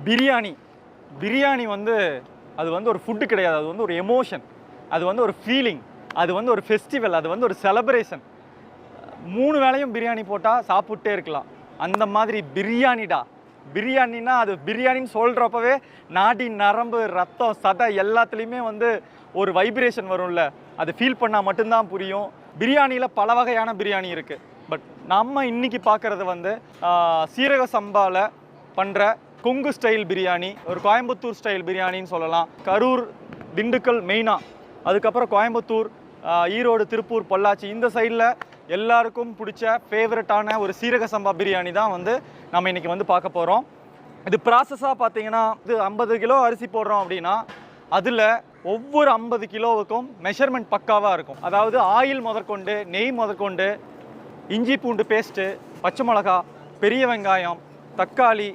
பிரியாணி பிரியாணி வந்து அது வந்து ஒரு ஃபுட்டு கிடையாது, அது வந்து ஒரு எமோஷன், அது வந்து ஒரு ஃபீலிங், அது வந்து ஒரு ஃபெஸ்டிவல், அது வந்து ஒரு செலப்ரேஷன். 3 வேளையும் பிரியாணி போட்டால் சாப்பிட்டே இருக்கலாம். அந்த மாதிரி பிரியாணிடா. பிரியாணின்னா அது பிரியாணின்னு சொல்கிறப்பவே நாடி நரம்பு ரத்தம் சதை எல்லாத்துலேயுமே வந்து ஒரு வைப்ரேஷன் வரும்ல, அது ஃபீல் பண்ணால் மட்டும்தான் புரியும். பிரியாணியில் பல வகையான பிரியாணி இருக்குது. பட் நம்ம இன்னைக்கு பார்க்குறது வந்து சீரக சம்பாவில் பண்ணுற கொங்கு ஸ்டைல் பிரியாணி, ஒரு கோயம்புத்தூர் ஸ்டைல் பிரியாணின்னு சொல்லலாம். கரூர், திண்டுக்கல் மெயினாக, அதுக்கப்புறம் கோயம்புத்தூர், ஈரோடு, திருப்பூர், பொள்ளாச்சி இந்த சைடில் எல்லாருக்கும் பிடிச்ச ஃபேவரட்டான ஒரு சீரக சம்பா பிரியாணி தான் வந்து நம்ம இன்றைக்கி வந்து பார்க்க போகிறோம். இது ப்ராசஸாக பார்த்தீங்கன்னா, இது 50 கிலோ அரிசி போடுறோம் அப்படின்னா அதில் ஒவ்வொரு 50 கிலோவுக்கும் மெஷர்மெண்ட் பக்காவாக இருக்கும். அதாவது ஆயில் முதற்கொண்டு, நெய் முதற்கொண்டு, இஞ்சி பூண்டு பேஸ்ட்டு, பச்சை மிளகா, பெரிய வெங்காயம், தக்காளி,